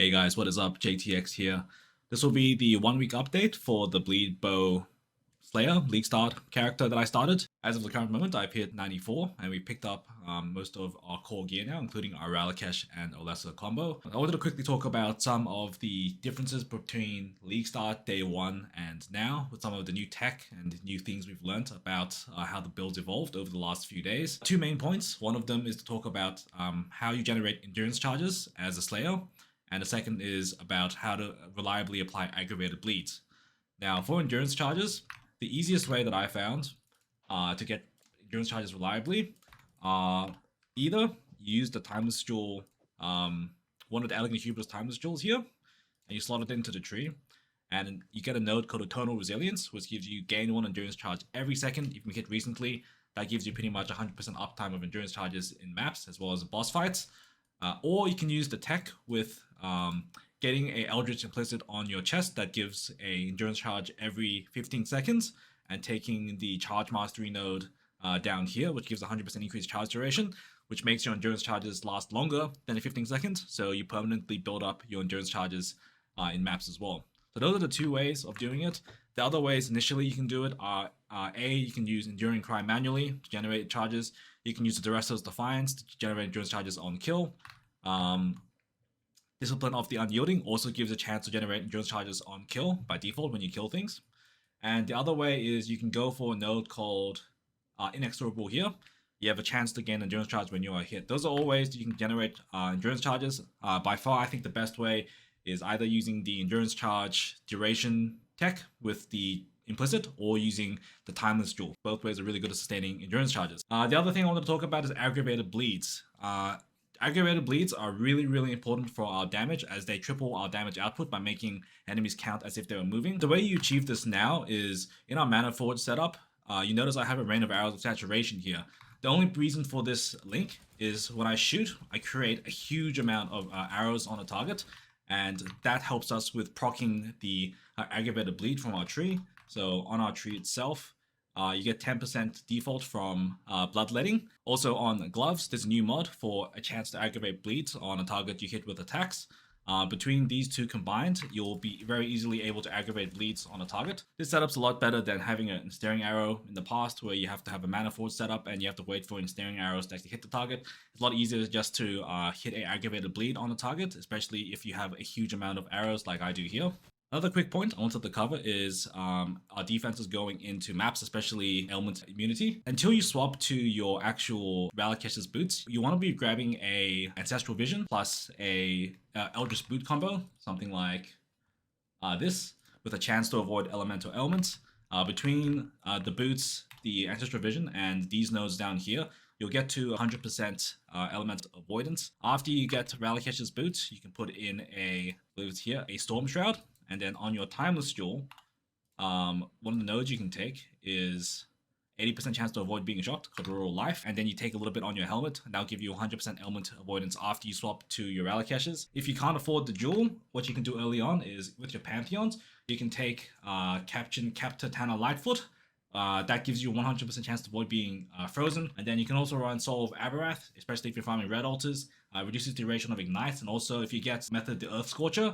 Hey guys, what is up? JTX here. This will be the 1 week update for the Bleed Bow Slayer League Start character that I started. As of the current moment, I've hit 94 and we picked up most of our core gear now, including our Ralakesh and Olesa combo. I wanted to quickly talk about some of the differences between League Start day 1 and now, with some of the new tech and new things we've learnt about how the build's evolved over the last few days. 2 main points. One of them is to talk about how you generate endurance charges as a Slayer, and the second is about how to reliably apply aggravated bleeds. Now, for endurance charges, the easiest way that I found to get endurance charges reliably either use the Timeless Jewel, one of the Elegant Hubris Timeless Jewels here, and you slot it into the tree, and you get a node called Eternal Resilience, which gives you gain 1 endurance charge every second. If you hit recently, that gives you pretty much 100% uptime of endurance charges in maps as well as boss fights. Or you can use the tech with getting a Eldritch Implicit on your chest that gives a endurance charge every 15 seconds, and taking the Charge Mastery node down here, which gives 100% increased charge duration, which makes your endurance charges last longer than 15 seconds, so you permanently build up your endurance charges in maps as well. So those are the 2 ways of doing it. The other ways initially you can do it are you can use Enduring Cry manually to generate charges. You can use the Duresto's Defiance to generate endurance charges on kill. Discipline of the Unyielding also gives a chance to generate endurance charges on kill by default when you kill things. And the other way is you can go for a node called Inexorable here. You have a chance to gain endurance charge when you are hit. Those are all ways that you can generate endurance charges. By far, I think the best way is either using the endurance charge duration tech with the implicit, or using the Timeless Jewel. Both ways are really good at sustaining endurance charges. The other thing I wanted to talk about is aggravated bleeds. Aggravated bleeds are really important for our damage, as they triple our damage output by making enemies count as if they were moving. The way you achieve this now is in our Mana Forge setup. You notice I have a Rain of Arrows of Saturation here. The only reason for this link is when I shoot, I create a huge amount of arrows on a target, and that helps us with proccing the aggravated bleed from our tree. So on our tree itself, you get 10% default from bloodletting. Also on gloves, there's a new mod for a chance to aggravate bleeds on a target you hit with attacks. Between these 2 combined, you'll be very easily able to aggravate bleeds on a target. This setup's a lot better than having a Ensnaring Arrow in the past, where you have to have a Mana Forge setup and you have to wait for Ensnaring Arrows to actually hit the target. It's a lot easier just to hit a aggravated bleed on a target, especially if you have a huge amount of arrows like I do here. Another quick point I wanted to cover is our defenses going into maps, especially Ailment immunity. Until you swap to your actual Ralakesh's boots, you want to be grabbing a Ancestral Vision plus a Eldritch Boot combo, something like this, with a chance to avoid elemental ailments. Between the boots, the Ancestral Vision, and these nodes down here, you'll get to 100% elemental avoidance. After you get Ralakesh's boots, you can put in a Storm Shroud. And then on your Timeless Jewel, one of the nodes you can take is 80% chance to avoid being shocked, called Rural Life. And then you take a little bit on your helmet, and that'll give you 100% element avoidance after you swap to your Ralakesh's. If you can't afford the jewel, what you can do early on is, with your Pantheons, you can take Captain Tana Lightfoot. That gives you 100% chance to avoid being frozen. And then you can also run Soul of Aberrath, especially if you're farming red altars. Reduces duration of ignites, and also if you get Method the Earth Scorcher,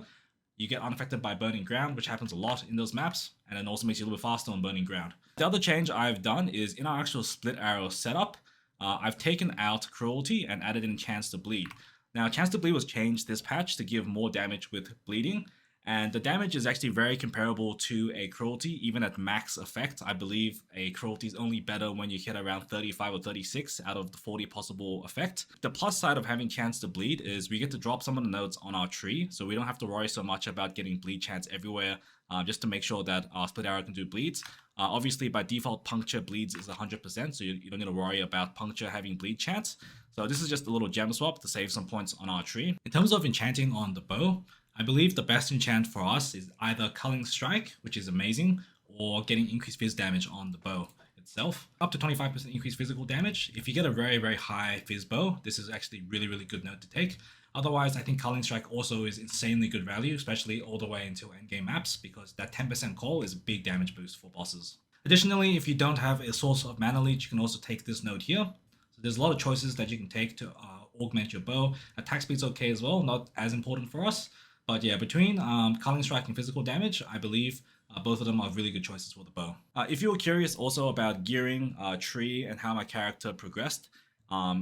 you get unaffected by burning ground, which happens a lot in those maps, and then also makes you a little bit faster on burning ground. The other change I've done is in our actual split arrow setup, I've taken out Cruelty and added in Chance to Bleed. Now, Chance to Bleed was changed this patch to give more damage with bleeding, and the damage is actually very comparable to a Cruelty, even at max effect. I believe a Cruelty is only better when you hit around 35 or 36 out of the 40 possible effect. The plus side of having Chance to Bleed is we get to drop some of the nodes on our tree, so we don't have to worry so much about getting bleed chance everywhere, just to make sure that our split arrow can do bleeds. Obviously, by default, puncture bleeds is 100%, so you don't need to worry about puncture having bleed chance. So this is just a little gem swap to save some points on our tree. In terms of enchanting on the bow, I believe the best enchant for us is either Culling Strike, which is amazing, or getting increased fizz damage on the bow itself. Up to 25% increased physical damage. If you get a very high fizz bow, this is actually really good node to take. Otherwise, I think Culling Strike also is insanely good value, especially all the way into endgame maps, because that 10% call is a big damage boost for bosses. Additionally, if you don't have a source of mana leech, you can also take this node here. So there's a lot of choices that you can take to augment your bow. Attack speed's okay as well, not as important for us. But yeah, between Culling Strike and Physical Damage, I believe both of them are really good choices for the bow. If you were curious also about gearing, tree, and how my character progressed,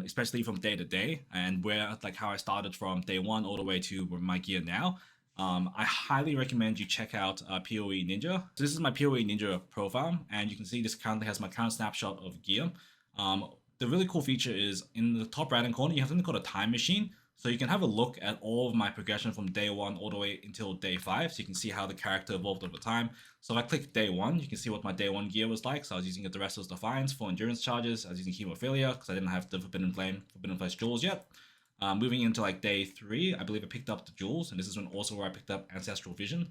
especially from day to day, and where like how I started from day one all the way to my gear now, I highly recommend you check out PoE Ninja. So this is my PoE Ninja profile, and you can see this currently has my current snapshot of gear. The really cool feature is in the top right hand corner, you have something called a time machine. So you can have a look at all of my progression from day 1 all the way until day 5. So you can see how the character evolved over time. So if I click day 1, you can see what my day 1 gear was like. So I was using the Restless Defiance for endurance charges. I was using Hemophilia because I didn't have the Forbidden Flesh jewels yet. Moving into like day 3, I believe I picked up the jewels. And this is when also where I picked up Ancestral Vision.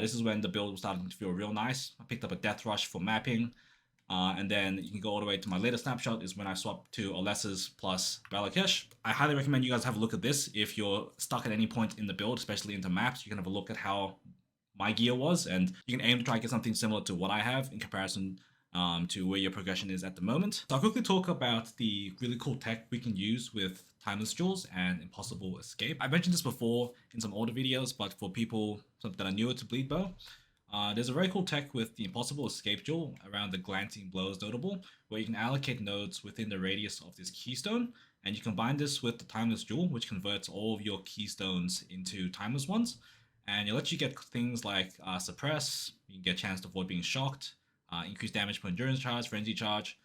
This is when the build was starting to feel real nice. I picked up a Death Rush for mapping. And then you can go all the way to my latest snapshot is when I swapped to Oles's plus Valakesh. I highly recommend you guys have a look at this if you're stuck at any point in the build, especially into maps. You can have a look at how my gear was, and you can aim to try to get something similar to what I have in comparison to where your progression is at the moment. So I'll quickly talk about the really cool tech we can use with Timeless Jewels and Impossible Escape. I mentioned this before in some older videos, but for people that are newer to Bleed Bow, there's a very cool tech with the Impossible Escape Jewel around the Glancing Blows notable, where you can allocate nodes within the radius of this keystone, and you combine this with the Timeless Jewel, which converts all of your keystones into timeless ones, and it lets you get things like Suppress, you can get a chance to avoid being shocked, increased damage per endurance charge, frenzy charge,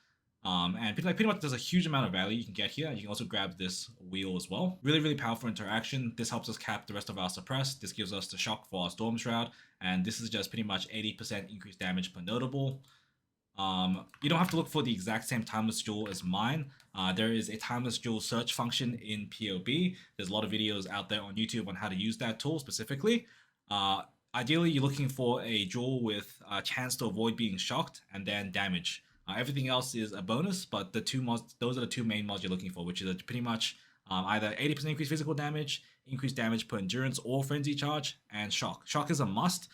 and pretty much there's a huge amount of value you can get here. You can also grab this wheel as well. Really, really powerful interaction. This helps us cap the rest of our suppress. This gives us the shock for our Storm Shroud, and this is just pretty much 80% increased damage per notable. You don't have to look for the exact same Timeless Jewel as mine. There is a Timeless Jewel search function in PoB. There's a lot of videos out there on YouTube on how to use that tool specifically. Ideally, you're looking for a jewel with a chance to avoid being shocked and then damage. Everything else is a bonus, but the two mods, those are the two main mods you're looking for, which is pretty much either 80% increased physical damage, increased damage per endurance or frenzy charge, and shock. Shock is a must.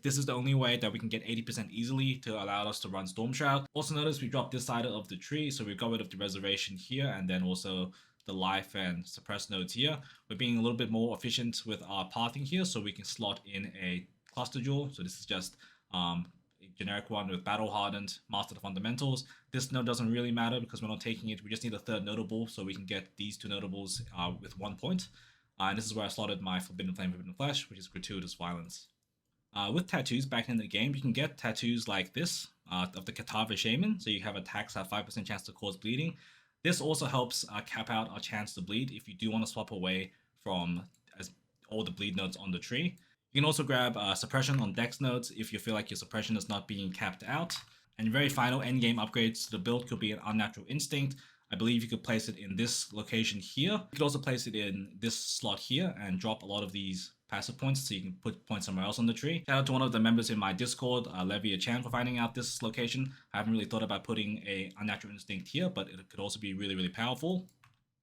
This is the only way that we can get 80% easily to allow us to run Storm Shroud. Also notice we dropped this side of the tree, so we got rid of the reservation here, and then also the life and suppress nodes here. We're being a little bit more efficient with our pathing here, so we can slot in a cluster jewel. So this is just a generic one with battle hardened, master the fundamentals. This node doesn't really matter because we're not taking it. We just need a third notable so we can get these two notables with 1 point. And this is where I slotted my Forbidden Flame, Forbidden Flesh, which is Gratuitous Violence. With tattoos back in the game, you can get tattoos like this of the Katava Shaman. So you have attacks have 5% chance to cause bleeding. This also helps cap out our chance to bleed if you do want to swap away from all the bleed nodes on the tree. You can also grab suppression on dex nodes if you feel like your suppression is not being capped out. And very final endgame upgrades to the build could be an Unnatural Instinct. I believe you could place it in this location here. You could also place it in this slot here and drop a lot of these passive points so you can put points somewhere else on the tree. Shout out to one of the members in my Discord, Levia Chan, for finding out this location. I haven't really thought about putting a Unnatural Instinct here, but it could also be really, really powerful.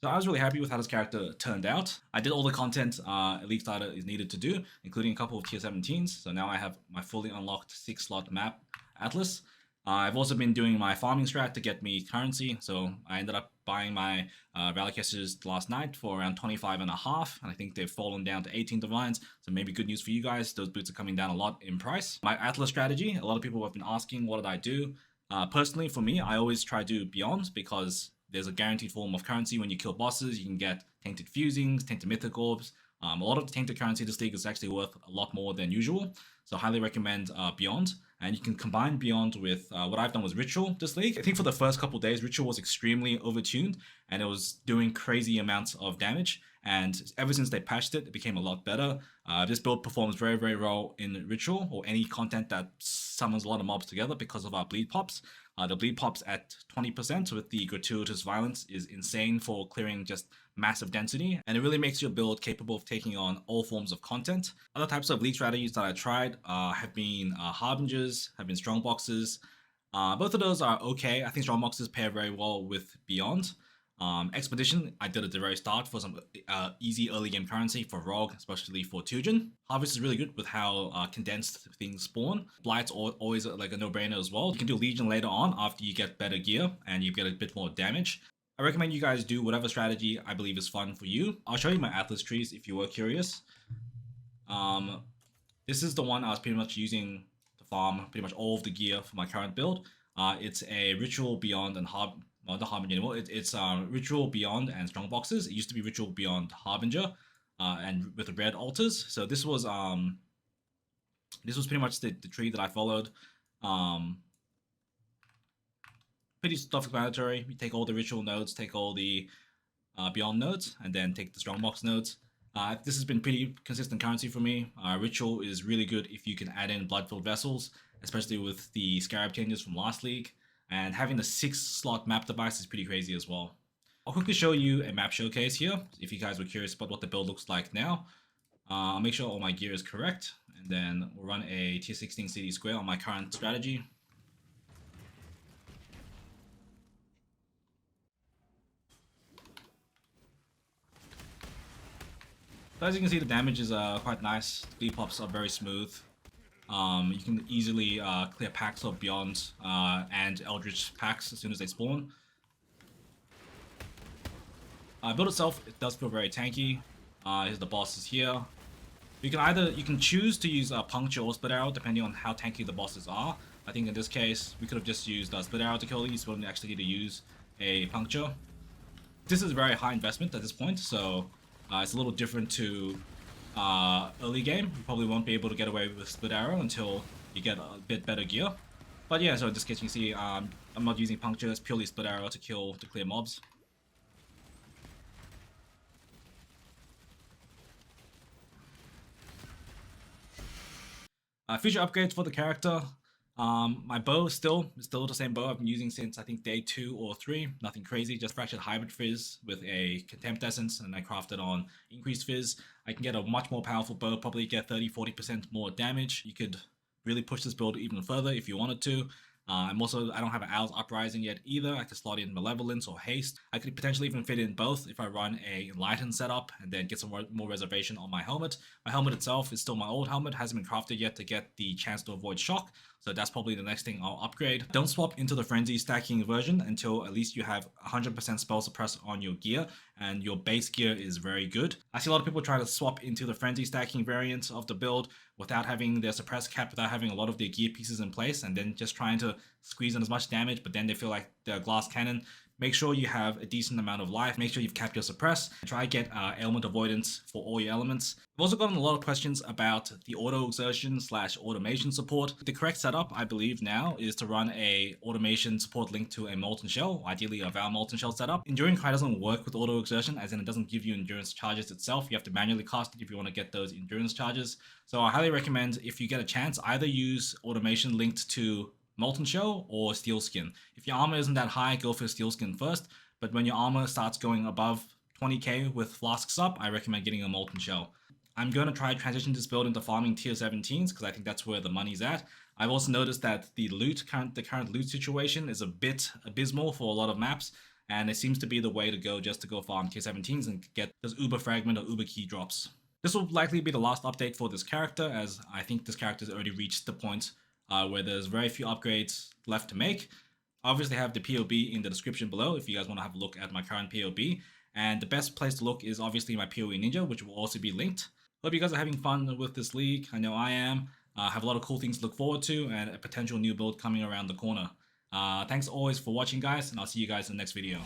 So I was really happy with how this character turned out. I did all the content Elite Starter is needed to do, including a couple of tier 17s. So now I have my fully unlocked 6-slot map Atlas. I've also been doing my farming strat to get me currency. So I ended up buying my Valakesses last night for around 25.5. And I think they've fallen down to 18 divines. So maybe good news for you guys. Those boots are coming down a lot in price. My Atlas strategy, a lot of people have been asking, what did I do? Personally, for me, I always try to do Beyond because there's a guaranteed form of currency when you kill bosses. You can get Tainted Fusings, Tainted Mythic Orbs. A lot of the Tainted currency this league is actually worth a lot more than usual. So highly recommend Beyond. And you can combine Beyond with what I've done was Ritual this league. I think for the first couple days, Ritual was extremely overtuned and it was doing crazy amounts of damage. And ever since they patched it, it became a lot better. This build performs very, very well in Ritual or any content that summons a lot of mobs together because of our bleed pops. The bleed pops at 20% with the Gratuitous Violence is insane for clearing just massive density, and it really makes your build capable of taking on all forms of content. Other types of league strategies that I tried have been Harbingers, have been Strong Boxes. Both of those are okay. I think Strong Boxes pair very well with Beyond. Expedition, I did at the very start for some easy early game currency for Rogue, especially for Tujin. Harvest is really good with how condensed things spawn. Blight's always like a no-brainer as well. You can do Legion later on after you get better gear and you get a bit more damage. I recommend you guys do whatever strategy I believe is fun for you. I'll show you my Atlas trees if you were curious. This is the one I was pretty much using to farm pretty much all of the gear for my current build. It's a Ritual Beyond and the Harbinger anymore. It's Ritual Beyond and Strong Boxes. It used to be Ritual Beyond Harbinger, and with the red altars. So this was pretty much the tree that I followed. Pretty self-explanatory. You take all the ritual nodes, take all the Beyond nodes, and then take the Strongbox nodes. This has been pretty consistent currency for me. Ritual is really good if you can add in Blood-Filled Vessels, especially with the Scarab changes from last league. And having the 6-slot map device is pretty crazy as well. I'll quickly show you a map showcase here, if you guys were curious about what the build looks like now. I'll make sure all my gear is correct, and then we'll run a tier 16 city square on my current strategy. So as you can see, the damage is quite nice. The pops are very smooth. You can easily clear packs of Beyond and Eldritch packs as soon as they spawn. Build itself, it does feel very tanky. Here's the bosses here. You can choose to use Puncture or Split Arrow depending on how tanky the bosses are. I think in this case we could have just used Split Arrow to kill these, but we actually need to use a Puncture. This is a very high investment at this point, so it's a little different to early game. You probably won't be able to get away with Split Arrow until you get a bit better gear. But yeah, so in this case you can see I'm not using Puncture, it's purely Split Arrow to clear mobs. Future upgrades for the character. My bow is still the same bow I've been using since I think day 2 or 3. Nothing crazy, just Fractured Hybrid Fizz with a Contempt Essence, and I crafted on Increased Fizz. I can get a much more powerful bow, probably get 30-40% more damage. You could really push this build even further if you wanted to. I don't have an Owl's Uprising yet either. I could slot in Malevolence or Haste. I could potentially even fit in both if I run a Enlightened setup and then get some more reservation on my helmet. My helmet itself is still my old helmet, hasn't been crafted yet to get the chance to avoid shock. So that's probably the next thing I'll upgrade. Don't swap into the Frenzy stacking version until at least you have 100% spell suppress on your gear and your base gear is very good. I see a lot of people try to swap into the Frenzy stacking variant of the build without having their suppress cap, without having a lot of their gear pieces in place, and then just trying to squeeze in as much damage, but then they feel like they're a glass cannon. Make sure you have a decent amount of life. Make sure you've capped your suppress. Try to get ailment avoidance for all your elements. I've also gotten a lot of questions about the auto exertion / automation support. The correct setup, I believe now, is to run a automation support linked to a Molten Shell, ideally a Vow Molten Shell setup. Enduring Cry doesn't work with auto exertion, as in it doesn't give you endurance charges itself. You have to manually cast it if you want to get those endurance charges. So I highly recommend, if you get a chance, either use automation linked to Molten Shell or Steel Skin. If your armor isn't that high, go for Steel Skin first, but when your armor starts going above 20k with flasks up, I recommend getting a Molten Shell. I'm going to try to transition this build into farming tier 17s because I think that's where the money's at. I've also noticed that the current loot situation is a bit abysmal for a lot of maps, and it seems to be the way to go, just to go farm tier 17s and get those Uber Fragment or Uber Key drops. This will likely be the last update for this character, as I think this character has already reached the point where there's very few upgrades left to make. I obviously have the POB in the description below if you guys want to have a look at my current POB. And the best place to look is obviously my PoE Ninja, which will also be linked. Hope you guys are having fun with this league. I know I am. Have a lot of cool things to look forward to and a potential new build coming around the corner. Thanks always for watching, guys, and I'll see you guys in the next video.